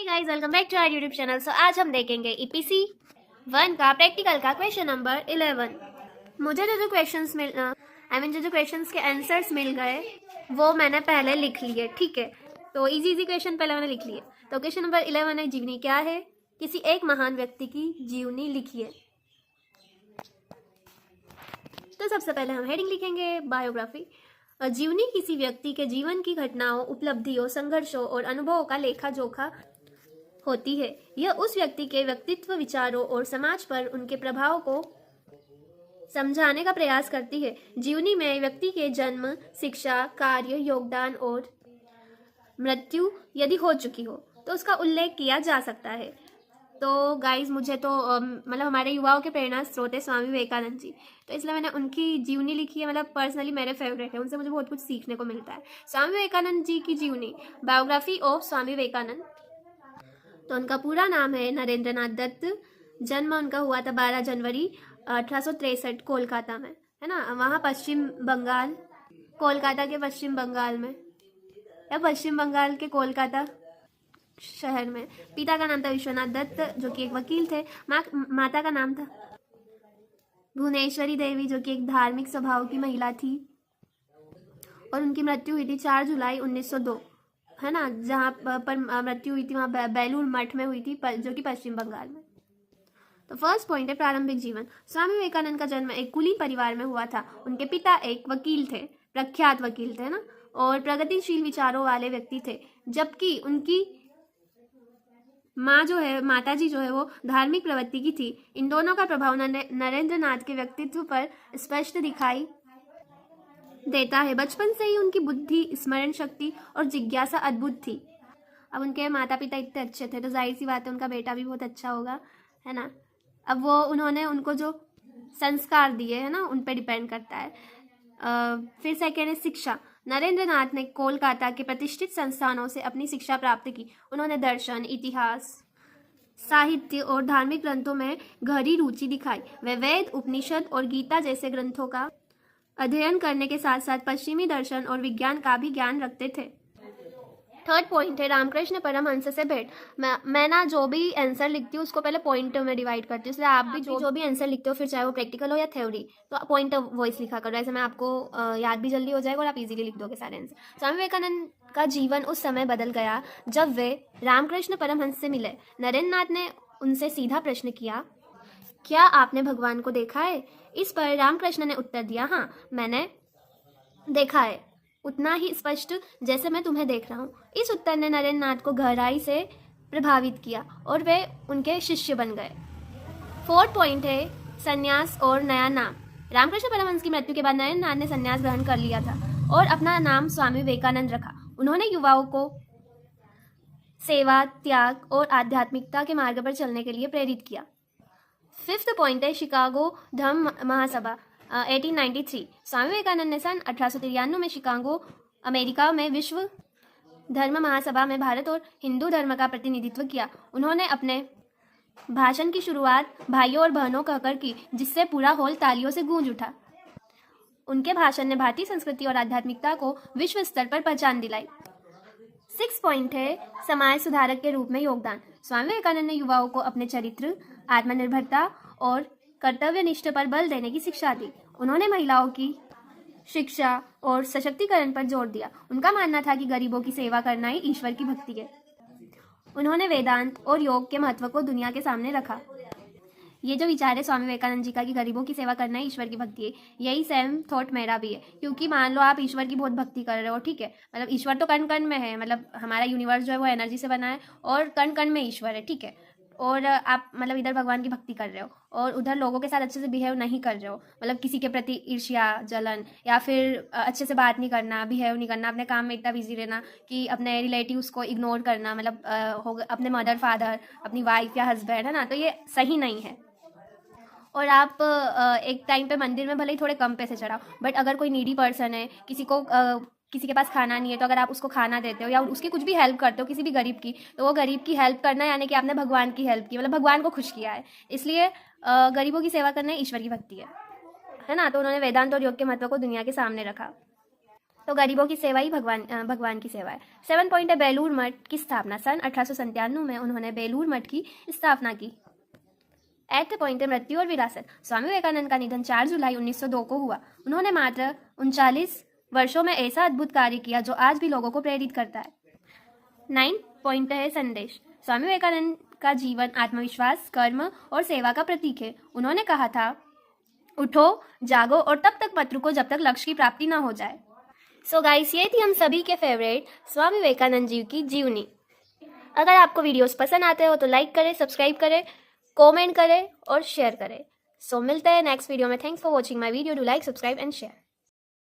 Hey guys, welcome back to our YouTube channel. So आज हम देखेंगे ईपीसी 1 का प्रैक्टिकल का क्वेश्चन नंबर 11। मुझे जो क्वेश्चंस जो क्वेश्चंस के आंसर्स मिल गए वो मैंने पहले लिख लिए, ठीक है। तो इजी क्वेश्चन पहले मैंने लिख लिए। तो क्वेश्चन नंबर 11 है, जीवनी क्या है? किसी एक महान व्यक्ति की जीवनी लिखिए। तो सबसे पहले हम हेडिंग लिखेंगे बायोग्राफी। जीवनी किसी व्यक्ति के जीवन की घटनाओं, उपलब्धियों, संघर्षों और अनुभवों का लेखा जोखा होती है। यह उस व्यक्ति के व्यक्तित्व, विचारों और समाज पर उनके प्रभाव को समझाने का प्रयास करती है। जीवनी में व्यक्ति के जन्म, शिक्षा, कार्य, योगदान और मृत्यु यदि हो चुकी हो तो उसका उल्लेख किया जा सकता है। तो गाइज, मुझे तो हमारे युवाओं के प्रेरणा स्रोत है स्वामी विवेकानंद जी, तो इसलिए मैंने उनकी जीवनी लिखी है। पर्सनली मेरे फेवरेट है, उनसे मुझे बहुत कुछ सीखने को मिलता है। स्वामी विवेकानंद जी की जीवनी, बायोग्राफी ऑफ स्वामी विवेकानंद। तो उनका पूरा नाम है नरेंद्र नाथ दत्त। जन्म उनका हुआ था 12 जनवरी 1863 कोलकाता में, है ना। वहाँ पश्चिम बंगाल, कोलकाता के पश्चिम बंगाल में, या पश्चिम बंगाल के कोलकाता शहर में। पिता का नाम था विश्वनाथ दत्त, जो कि एक वकील थे। माता का नाम था भुवनेश्वरी देवी, जो कि एक धार्मिक स्वभाव की महिला थी। और उनकी मृत्यु हुई थी 4 जुलाई 1902, है ना। जहाँ पर मृत्यु हुई थी वहाँ बेलूर मठ में हुई थी, जो कि पश्चिम बंगाल में। तो फर्स्ट पॉइंट है प्रारंभिक जीवन। स्वामी विवेकानंद का जन्म एक कुलीन परिवार में हुआ था। उनके पिता एक वकील थे, प्रख्यात वकील थे ना, और प्रगतिशील विचारों वाले व्यक्ति थे। जबकि उनकी माता जी जो है वो धार्मिक प्रवृत्ति की थी। इन दोनों का प्रभाव नरेंद्र नाथ के व्यक्तित्व पर स्पष्ट दिखाई देता है। बचपन से ही उनकी बुद्धि, स्मरण शक्ति और जिज्ञासा अद्भुत थी। अब उनके माता पिता इतने अच्छे थे तो जाहिर सी बात है उनका बेटा भी बहुत अच्छा होगा, है ना। अब उन्होंने उनको जो संस्कार दिए है ना, उन पर डिपेंड करता है। फिर सेकेंड है शिक्षा। नरेंद्र नाथ ने कोलकाता के प्रतिष्ठित संस्थानों से अपनी शिक्षा प्राप्त की। उन्होंने दर्शन, इतिहास, साहित्य और धार्मिक ग्रंथों में गहरी रुचि दिखाई। वे वेद, उपनिषद और गीता जैसे ग्रंथों का अध्ययन करने के साथ साथ पश्चिमी दर्शन और विज्ञान का भी ज्ञान रखते थे। थर्ड पॉइंट है रामकृष्ण परमहंस से भेंट। मैं ना जो भी आंसर लिखती हूँ उसको पहले पॉइंट में डिवाइड करती हूँ, इसलिए आप भी जो भी आंसर लिखते हो, फिर चाहे वो प्रैक्टिकल हो या थ्योरी, तो पॉइंट वॉइस लिखा करो। ऐसे में आपको याद भी जल्दी हो जाएगा और आप इजीली लिख दोगे सारे आंसर। स्वामी विवेकानंद का जीवन उस समय बदल गया जब वे रामकृष्ण परमहंस से मिले। नरेंद्र नाथ ने उनसे सीधा प्रश्न किया, क्या आपने भगवान को देखा है? इस पर रामकृष्ण ने उत्तर दिया, हाँ, मैंने देखा है, उतना ही स्पष्ट जैसे मैं तुम्हें देख रहा हूँ। इस उत्तर ने नरेंद्र नाथ को गहराई से प्रभावित किया और वे उनके शिष्य बन गए। फोर्थ पॉइंट है संन्यास और नया नाम। रामकृष्ण परमहंस की मृत्यु के बाद नरेंद्र नाथ ने संन्यास ग्रहण कर लिया था और अपना नाम स्वामी विवेकानंद रखा। उन्होंने युवाओं को सेवा, त्याग और आध्यात्मिकता के मार्ग पर चलने के लिए प्रेरित किया। फिफ्थ पॉइंट है शिकागो धम्म महासभा 1893। स्वामी विवेकानंद ने सन 1893 में शिकागो, अमेरिका में विश्व धर्म महासभा में भारत और हिंदू धर्म का प्रतिनिधित्व किया। उन्होंने अपने भाषण की शुरुआत भाइयों और बहनों कहकर की, जिससे पूरा हॉल तालियों से गूंज उठा। उनके भाषण ने भारतीय संस्कृति और आध्यात्मिकता को विश्व स्तर पर पहचान दिलाई। 6 पॉइंट है समाज सुधारक के रूप में योगदान। स्वामी विवेकानंद ने युवाओं को अपने चरित्र, आत्मनिर्भरता और कर्तव्यनिष्ठ पर बल देने की शिक्षा दी। उन्होंने महिलाओं की शिक्षा और सशक्तिकरण पर जोर दिया। उनका मानना था कि गरीबों की सेवा करना ही ईश्वर की भक्ति है। उन्होंने वेदांत और योग के महत्व को दुनिया के सामने रखा। ये जो विचार है स्वामी विवेकानंद जी का कि गरीबों की सेवा करना ही ईश्वर की भक्ति है, यही सेम थॉट मेरा भी है। क्योंकि मान लो आप ईश्वर की बहुत भक्ति कर रहे हो, ठीक है, ईश्वर तो कण कण में है, हमारा यूनिवर्स जो है वो एनर्जी से बना है और कण कण में ईश्वर है, ठीक है। और आप इधर भगवान की भक्ति कर रहे हो और उधर लोगों के साथ अच्छे से बिहेव नहीं कर रहे हो, किसी के प्रति ईर्ष्या, जलन, या फिर अच्छे से बात नहीं करना, बिहेव नहीं करना, अपने काम में इतना बिजी रहना कि अपने रिलेटिव्स को इग्नोर करना, अपने मदर फादर, अपनी वाइफ या हस्बैंड, है ना। तो ये सही नहीं है। और आप एक टाइम पे मंदिर में भले ही थोड़े कम पैसे चढ़ाओ, बट अगर कोई नीडी पर्सन है, किसी के पास खाना नहीं है, तो अगर आप उसको खाना देते हो या उसकी कुछ भी हेल्प करते हो, किसी भी गरीब की, तो वो गरीब की हेल्प करना यानी कि आपने भगवान की हेल्प की, भगवान को खुश किया है। इसलिए गरीबों की सेवा करना ईश्वर की भक्ति है ना। तो उन्होंने वेदांत और योग के महत्व को दुनिया के सामने रखा। तो गरीबों की सेवा ही भगवान की सेवा है। 7 पॉइंट है बेलूर मठ की स्थापना। सन 1897 में उन्होंने बेलूर मठ की स्थापना की। 8 पॉइंट है मृत्यु और विरासत। स्वामी विवेकानंद का निधन 4 जुलाई 1902 को हुआ। उन्होंने मात्र 39 वर्षों में ऐसा अद्भुत कार्य किया जो आज भी लोगों को प्रेरित करता है। 9 पॉइंट है संदेश। स्वामी विवेकानंद का जीवन आत्मविश्वास, कर्म और सेवा का प्रतीक है। उन्होंने कहा था, उठो, जागो और तब तक मत रुको जब तक लक्ष्य की प्राप्ति ना हो जाए। सो गाइस, ये थी हम सभी के फेवरेट स्वामी विवेकानंद जी की जीवनी। अगर आपको वीडियोस पसंद आते हो तो लाइक करें, सब्सक्राइब करें, कमेंट करें और शेयर करें। सो मिलते हैं नेक्स्ट वीडियो में। Thanks for watching my video. Do like, subscribe and share.